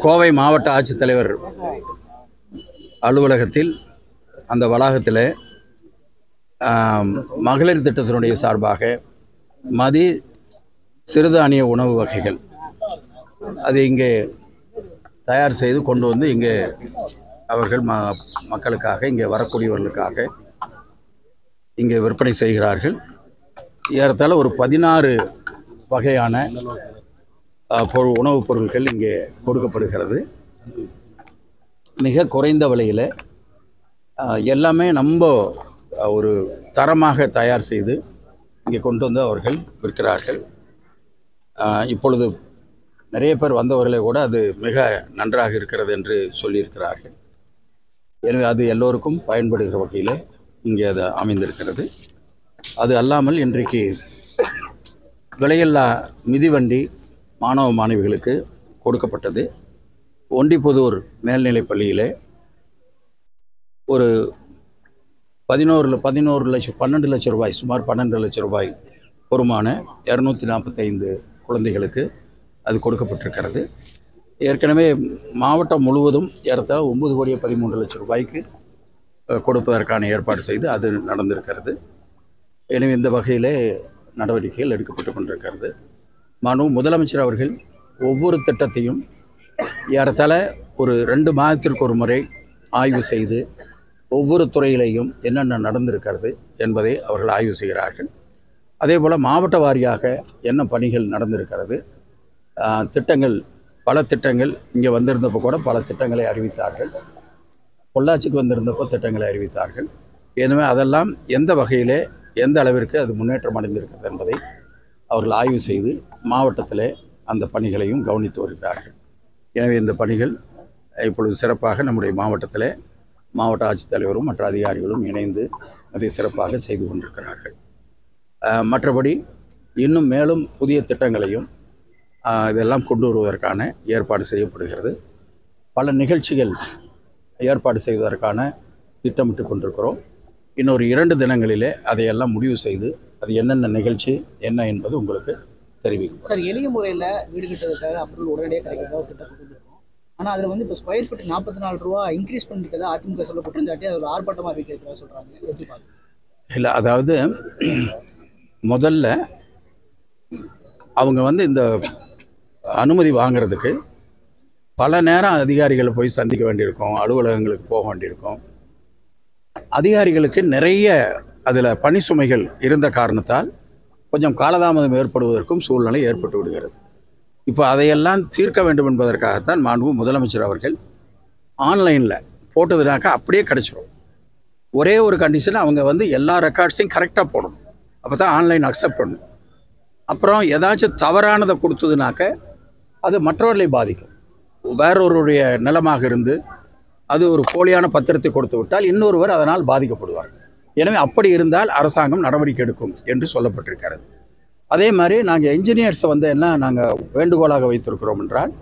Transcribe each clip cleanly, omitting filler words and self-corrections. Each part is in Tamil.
கோவை மாவட்ட ஆட்சித்தலைவர் அலுவலகத்தில் அந்த வளாகத்தில் மகளிர் திட்டத்தினுடைய சார்பாக சிறுதானிய உணவு வகைகள் அது இங்கே தயார் செய்து கொண்டு வந்து இங்கே அவர்கள் மக்களுக்காக இங்கே வரக்கூடியவர்களுக்காக இங்கே விற்பனை செய்கிறார்கள். ஏறத்தாழ ஒரு 16 வகையான உணவுப் பொருட்கள் இங்கே கொடுக்கப்படுகிறது. மிக குறைந்த விலையில் எல்லாமே நம்ம ஒரு தரமாக தயார் செய்து இங்கே கொண்டு வந்து அவர்கள் விற்கிறார்கள். இப்பொழுது நிறைய பேர் வந்தவர்களே கூட அது மிக நன்றாக இருக்கிறது என்று சொல்லியிருக்கிறார்கள். எனவே அது எல்லோருக்கும் பயன்படுகிற வகையில் இங்கே அது அமைந்திருக்கிறது. அது அல்லாமல் இன்றைக்கு விலையில்லா மிதிவண்டி மாணவ மாணவிகளுக்கு கொடுக்கப்பட்டது. ஒண்டிப்புதூர் மேல்நிலைப் பள்ளியில் ஒரு 12 லட்சம் ரூபாய், சுமார் 12 லட்சம் ரூபாய் பொறுமான 245 குழந்தைகளுக்கு அது கொடுக்கப்பட்டிருக்கிறது. ஏற்கனவே மாவட்டம் முழுவதும் ஏறத்தாழ 9,13,00,000 ரூபாய்க்கு கொடுப்பதற்கான ஏற்பாடு செய்து அது நடந்திருக்கிறது. எனவே இந்த வகையிலே நடவடிக்கைகள் எடுக்கப்பட்டு கொண்டிருக்கிறது. முதலமைச்சர் அவர்கள் ஒவ்வொரு திட்டத்தையும் ஏறத்தாழ ஒரு 2 மாதத்திற்கு ஒரு முறை ஆய்வு செய்து ஒவ்வொரு துறையிலையும் என்னென்ன நடந்திருக்கிறது என்பதை அவர்கள் ஆய்வு செய்கிறார்கள். அதே போல் மாவட்ட வாரியாக என்ன பணிகள் நடந்திருக்கிறது, திட்டங்கள், பல திட்டங்கள் இங்கே வந்திருந்தப்போ கூட பல திட்டங்களை அறிவித்தார்கள். பொள்ளாச்சிக்கு வந்திருந்தப்போ திட்டங்களை அறிவித்தார்கள். எனவே அதெல்லாம் எந்த வகையிலே எந்த அளவிற்கு அது முன்னேற்றம் அடைந்திருக்கிறது என்பதை அவர்கள் ஆய்வு செய்து மாவட்டத்தில் அந்த பணிகளையும் கவனித்து வருகிறார்கள். எனவே இந்த பணிகள் இப்பொழுது சிறப்பாக நம்முடைய மாவட்டத்தில் மாவட்ட ஆட்சித்தலைவரும் மற்ற அதிகாரிகளும் இணைந்து அதை சிறப்பாக செய்து கொண்டிருக்கிறார்கள். மற்றபடி இன்னும் மேலும் புதிய திட்டங்களையும் இதெல்லாம் கொண்டு வருவதற்கான ஏற்பாடு செய்யப்படுகிறது. பல நிகழ்ச்சிகள் ஏற்பாடு செய்வதற்கான திட்டமிட்டு கொண்டிருக்கிறோம். இன்னொரு 2 தினங்களிலே அதையெல்லாம் முடிவு செய்து அது என்னென்ன நிகழ்ச்சி என்ன என்பது உங்களுக்கு தெரிவிக்கும். சார், எளிய முறையில் வீடு கட்டுறதுக்காக அப்ரூவல் உடனடியாக கிடைக்கிறதா ஒரு திட்டம் கொண்டு வந்திருக்கோம். ஆனால் அதில் வந்து இப்போ ஸ்கொயர் ஃபீட் 44 ரூபா இன்க்ரீஸ் பண்ணிருக்கதா அதிமுக சொல்லப்பட்டிருந்தாட்டி அது ஒரு ஆர்ப்பாட்டமாக இருக்கிறதா சொல்கிறாங்க. எப்படி பார்க்குறீங்க? இல்லை, அதாவது முதல்ல அவங்க வந்து இந்த அனுமதி வாங்கிறதுக்கு பல நேரம் அதிகாரிகளை போய் சந்திக்க வேண்டியிருக்கும், அலுவலகங்களுக்கு போக வேண்டியிருக்கும். அதிகாரிகளுக்கு நிறைய அதில் பணி சுமைகள் இருந்த காரணத்தால் கொஞ்சம் காலதாமதம் ஏற்படுவதற்கும் சூழ்நிலை ஏற்பட்டு விடுகிறது. இப்போ அதையெல்லாம் தீர்க்க வேண்டும் என்பதற்காகத்தான் மாண்பு முதலமைச்சர் அவர்கள் ஆன்லைனில் போட்டதுனாக்கா அப்படியே கிடச்சிரும். ஒரே ஒரு கண்டிஷன், அவங்க வந்து எல்லா ரெக்கார்ட்ஸையும் கரெக்டாக போடணும். அப்போ தான் ஆன்லைன் அக்செப்ட் பண்ணணும். அப்புறம் ஏதாச்சும் தவறானதை கொடுத்ததுனாக்க அது மற்றவர்களை பாதிக்கும். வேறொருடைய நிலமாக இருந்து அது ஒரு போலியான பத்திரத்தை கொடுத்து விட்டால் இன்னொருவர் அதனால் பாதிக்கப்படுவார். எனவே அப்படி இருந்தால் அரசாங்கம் நடவடிக்கை எடுக்கும் என்று சொல்லப்பட்டிருக்கிறது. அதே மாதிரி நாங்கள் என்ஜினியர்ஸை வந்து என்ன நாங்கள் வேண்டுகோளாக வைத்திருக்கிறோம் என்றால்,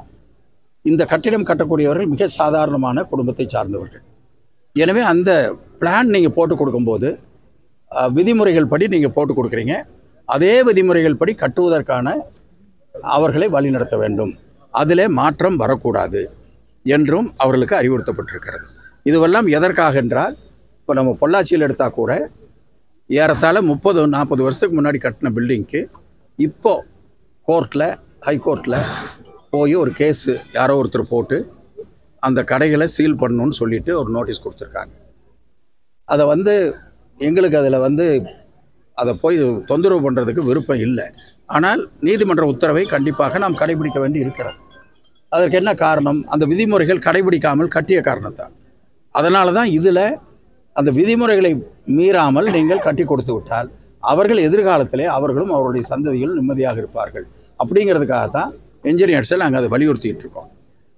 இந்த கட்டிடம் கட்டக்கூடியவர்கள் மிக சாதாரணமான குடும்பத்தை சார்ந்தவர்கள். எனவே அந்த பிளான் நீங்கள் போட்டு கொடுக்கும்போது விதிமுறைகள் படி நீங்கள் போட்டு கொடுக்குறீங்க, அதே விதிமுறைகள் படி கட்டுவதற்கான அவர்களை வழிநடத்த வேண்டும், அதிலே மாற்றம் வரக்கூடாது என்றும் அவர்களுக்கு அறிவுறுத்தப்பட்டிருக்கிறது. இதுவெல்லாம் எதற்காக என்றால், இப்போ நம்ம பொள்ளாச்சியில் எடுத்தால் கூட ஏறத்தாழ 30-40 வருஷத்துக்கு முன்னாடி கட்டின பில்டிங்க்கு இப்போது கோர்ட்டில், ஹைகோர்ட்டில் போய் ஒரு கேஸு யாரோ ஒருத்தர் போட்டு அந்த கடைகளை சீல் பண்ணணும்னு சொல்லிட்டு ஒரு நோட்டீஸ் கொடுத்துருக்காங்க. அதை வந்து எங்களுக்கு அதில் வந்து அதை போய் தொந்தரவு பண்ணுறதுக்கு விருப்பம் இல்லை. ஆனால் நீதிமன்ற உத்தரவை கண்டிப்பாக நாம் கடைபிடிக்க வேண்டி இருக்கிறோம். அதற்கு என்ன காரணம்? அந்த விதிமுறைகள் கடைபிடிக்காமல் கட்டிய காரணத்தான். அதனால தான் இதில் அந்த விதிமுறைகளை மீறாமல் நீங்கள் கட்டி கொடுத்து விட்டால் அவர்கள் எதிர்காலத்திலே அவர்களும் அவருடைய சந்ததிகளும் நிம்மதியாக இருப்பார்கள். அப்படிங்கிறதுக்காகத்தான் என்ஜினியர்ஸை நாங்கள் அதை வலியுறுத்திட்டு இருக்கோம்.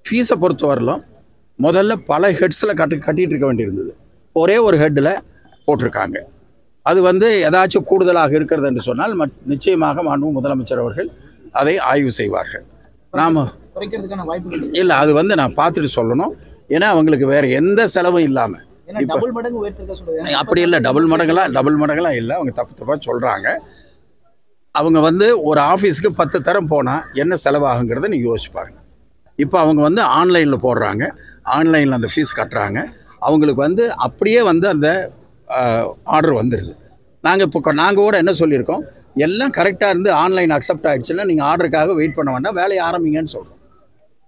ஃபீஸை பொறுத்தவரையிலும் முதல்ல பல ஹெட்ஸில் கட்டிகிட்டு இருக்க வேண்டியிருந்தது. ஒரே ஒரு ஹெட்டில் போட்டிருக்காங்க. அது வந்து ஏதாச்சும் கூடுதலாக இருக்கிறது என்று சொன்னால் நிச்சயமாக மாண்பு முதலமைச்சர் அவர்கள் அதை ஆய்வு செய்வார்கள். நாம் இல்லை, அது வந்து நான் பார்த்துட்டு சொல்லணும். ஏன்னா அவங்களுக்கு வேறு எந்த செலவும் இல்லாமல் அப்படி இல்லை, டபுள் மடங்கெல்லாம் இல்லை, அவங்க தப்பாக சொல்கிறாங்க. அவங்க வந்து ஒரு ஆஃபீஸுக்கு 10 தரம் போனால் என்ன செலவாகுங்கிறத நீங்கள் யோசிச்சு பாருங்க. இப்போ அவங்க வந்து ஆன்லைனில் போடுறாங்க, ஆன்லைனில் அந்த ஃபீஸ் கட்டுறாங்க, அவங்களுக்கு வந்து அப்படியே வந்து அந்த ஆர்டர் வந்துடுது. நாங்கள் கூட என்ன சொல்லியிருக்கோம், எல்லாம் கரெக்டாக இருந்து ஆன்லைன் அக்செப்ட் ஆகிடுச்சுன்னா நீங்கள் ஆர்டருக்காக வெயிட் பண்ண வேண்டாம், வேலையை ஆரம்பிங்கன்னு சொல்கிறோம்.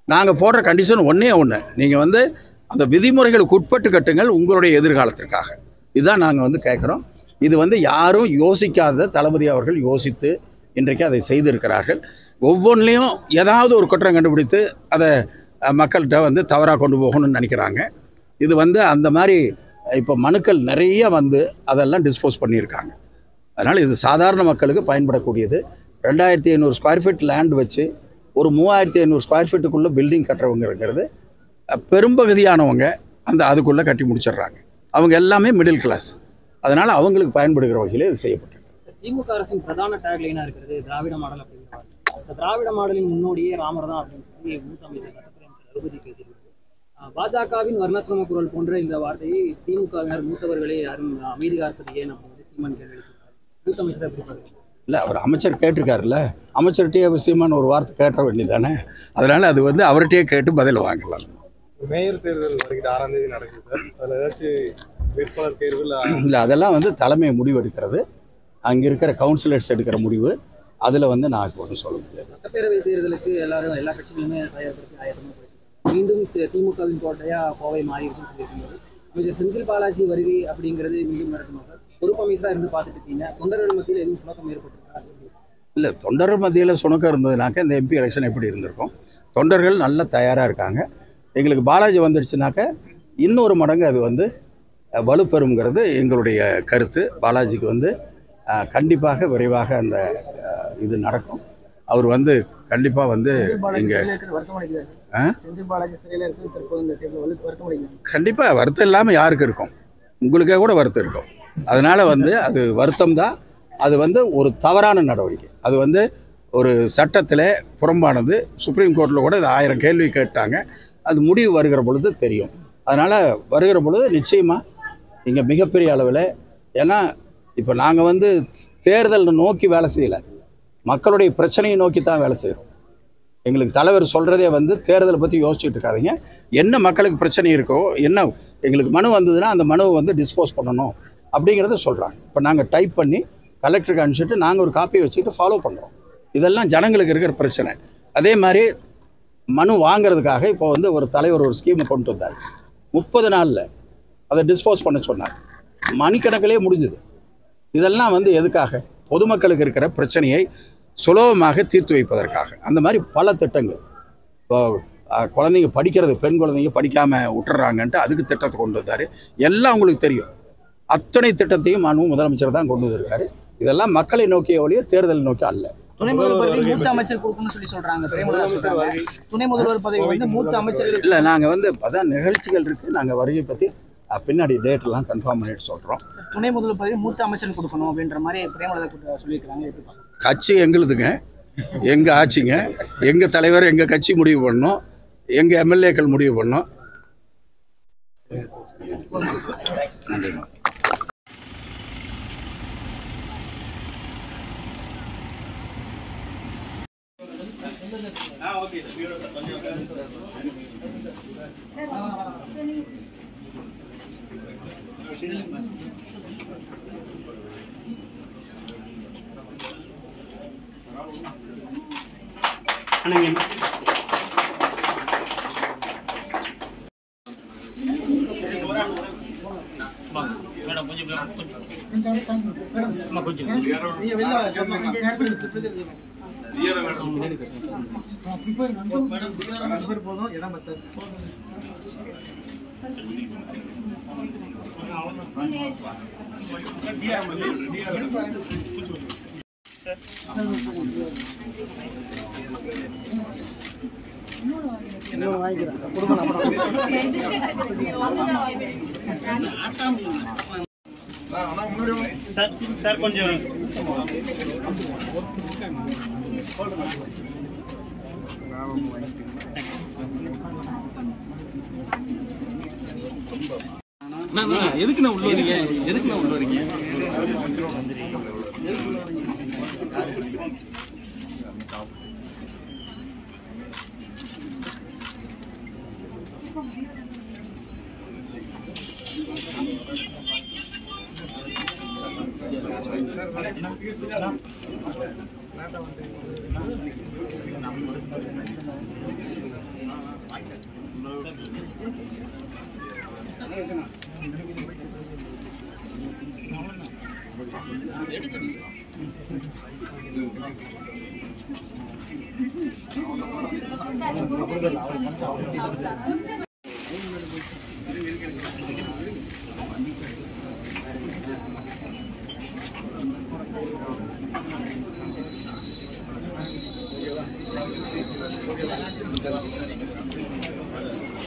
நாங்கள் போடுற கண்டிஷன் ஒன்றே ஒன்று, நீங்கள் வந்து அந்த விதிமுறைகளுக்கு உட்பட்டு கட்டுங்கள் உங்களுடைய எதிர்காலத்திற்காக. இதுதான் நாங்கள் வந்து கேட்குறோம். இது வந்து யாரும் யோசிக்காத தளபதி அவர்கள் யோசித்து இன்றைக்கு அதை செய்திருக்கிறார்கள். ஒவ்வொன்றிலையும் ஏதாவது ஒரு குற்றம் கண்டுபிடித்து அதை மக்கள்கிட்ட வந்து தவறாக கொண்டு போகணும்னு நினைக்கிறாங்க. இது வந்து அந்த மாதிரி இப்போ மனுக்கள் நிறைய வந்து அதெல்லாம் டிஸ்போஸ் பண்ணியிருக்காங்க. அதனால் இது சாதாரண மக்களுக்கு பயன்படக்கூடியது. 2500 ஸ்கொயர் ஃபீட் லேண்ட் வச்சு ஒரு 3500 ஸ்கொயர் ஃபீட்டுக்குள்ளே பில்டிங் கட்டுறவங்கிறது பெரும்பகுதியானவங்க அதுக்குள்ளே கட்டி முடிச்சிடுறாங்க. அவங்க எல்லாமே மிடில் கிளாஸ். அதனால் அவங்களுக்கு பயன்படுகிற வகையில் இது செய்யப்பட்டிருக்கு. திமுக அரசின் பிரதான டேக்லைனாக இருக்கிறது திராவிட மாடல் அப்படிங்கிற இந்த திராவிட மாடலின் முன்னோடியே ராமர் தான் அப்படின்னு சொல்லி மூத்த அமைச்சர் சட்டத்துறை அமைச்சர் ரகுபதி பேசியிருக்காரு. பாஜகவின் வர்ணாசிரம குரல் போன்ற இந்த வார்த்தையை திமுகவினர் மூத்தவர்களே யாரும் அமைதி காத்தது ஏன் அப்படின்னு சீமான் கேள்வி எழுப்பியிருக்காரு. மூத்த அமைச்சர் எப்படி பாருங்க? இல்லை, அவர் அமைச்சர் கேட்டிருக்காருல்ல, அமைச்சர்கிட்டயே சீமான் ஒரு வார்த்தை கேட்ட வேண்டியதானே. அதனால் அது வந்து அவர்கிட்டயே கேட்டு பதில் வாங்கலாம். மேயர் தேர்தல் வருகிற 6ஆம் தேதி நடக்குது சார். அதில் ஏதாச்சும் வேட்பாளர் தேர்வில் இல்லை, அதெல்லாம் வந்து தலைமை முடிவு எடுக்கிறது, அங்கே இருக்கிற கவுன்சிலர்ஸ் எடுக்கிற முடிவு. அதில் வந்து நான் ஒன்றும் சொல்ல முடியாது. சட்டப்பேரவை தேர்தலுக்கு எல்லா கட்சிகளுமே தயாரிப்பதற்கு ஆயத்தமாக போயிட்டு மீண்டும் திமுகவின் கோட்டையாக கோவை மாறி இருக்குன்னு சொல்லியிருக்கும்போது அமைச்சர் செந்தில் பாலாஜி வருகை அப்படிங்கிறது மீண்டும் நடக்குமாக பொறுப்பு அமைச்சராக இருந்து பார்த்துட்டு இருக்கீங்க. தொண்டர்கள் மத்தியில் எதுவும் சுணக்கம் ஏற்பட்டிருக்காரு? இல்லை, தொண்டர்கள் மத்தியில் சுணக்கம் இருந்ததுனாக்க இந்த எம்பி எலெக்ஷன் எப்படி இருந்திருக்கும். தொண்டர்கள் நல்லா தயாராக இருக்காங்க. எங்களுக்கு பாலாஜி வந்துடுச்சுனாக்க இன்னொரு மடங்கு அது வந்து வலுப்பெறுங்கிறது எங்களுடைய கருத்து. பாலாஜிக்கு வந்து கண்டிப்பாக விரைவாக அந்த இது நடக்கும். அவர் வந்து கண்டிப்பாக வந்து இங்கே கண்டிப்பாக வருத்தம் இல்லாமல் யாருக்கு இருக்கும்? உங்களுக்கே கூட வருத்தம் இருக்கும். அதனால் வந்து அது வருத்தம் தான். அது வந்து ஒரு தவறான நடவடிக்கை. அது வந்து ஒரு சட்டத்தில் புறம்பானது. சுப்ரீம் கோர்ட்டில் கூட இது 1000 கேள்வி கேட்டாங்க. அது முடிவு வருகிற பொழுது தெரியும். அதனால் வருகிற பொழுது நிச்சயமாக இங்கே மிகப்பெரிய அளவில், ஏன்னா இப்போ நாங்கள் வந்து தேர்தல் நோக்கி வேலை செய்யலை, மக்களுடைய பிரச்சனையை நோக்கி தான் வேலை செய்கிறோம். எங்களுக்கு தலைவர் சொல்கிறதே வந்து தேர்தலை பற்றி யோசிச்சுட்டு இருக்காதிங்க, என்ன மக்களுக்கு பிரச்சனை இருக்கோ, என்ன எங்களுக்கு மனு வந்ததுன்னா அந்த மனுவை வந்து டிஸ்போஸ் பண்ணணும் அப்படிங்கிறத சொல்கிறாங்க. இப்போ நாங்கள் டைப் பண்ணி கலெக்டருக்கு அனுப்பிச்சிட்டு நாங்கள் ஒரு காப்பியை வச்சுக்கிட்டு ஃபாலோ பண்ணுறோம். இதெல்லாம் ஜனங்களுக்கு இருக்கிற பிரச்சனை. அதே மாதிரி மனு வாங்கிறதுக்காக இப்போ வந்து ஒரு தலைவர் ஒரு ஸ்கீமை கொண்டு வந்தார். 30 நாளில் அதை டிஸ்போஸ் பண்ண சொன்னார். மணிக்கணக்கிலே முடிஞ்சுது. இதெல்லாம் வந்து எதுக்காக? பொதுமக்களுக்கு இருக்கிற பிரச்சனையை சுலபமாக தீர்த்து வைப்பதற்காக. அந்த மாதிரி பல திட்டங்கள். இப்போ குழந்தைங்க படிக்கிறது, பெண் குழந்தைங்க படிக்காமல் விட்டுறாங்கன்ட்டு அதுக்கு திட்டத்தை கொண்டு வந்தார். எல்லாம் உங்களுக்கு தெரியும். அத்தனை திட்டத்தையும் முதலமைச்சர் தான் கொண்டு வந்திருக்காரு. இதெல்லாம் மக்களை நோக்கிய ஒழிய தேர்தலை நோக்கி அல்ல. துணை முதல்வர் பதவி மூத்த அமைச்சர் கொடுக்கணும்னு சொல்லி சொல்றாங்க. துணை முதல்வர் பதவி வந்து மூத்த அமைச்சர்கள் இல்லை, நாங்கள் வந்து அதான் நிகழ்ச்சிகள் இருக்குது. நாங்கள் வருகை பற்றி பின்னாடி டேட்டெல்லாம் கன்ஃபார்ம் பண்ணிட்டு சொல்கிறோம். துணை முதல்வர் பதவி மூத்த அமைச்சர் கொடுக்கணும் அப்படின்ற மாதிரி பிரேமலதா சொல்லியிருக்காங்க. கட்சி எங்களுதுங்க, எங்கள் ஆட்சிங்க, எங்கள் தலைவர் எங்கள் கட்சி முடிவு பண்ணோம், எங்கள் எம்எல்ஏக்கள் முடிவு பண்ணோம். நன்றிமா. சார் கொஞ்சம் எதுக்கு நான் உள்ள வரீங்க? சார்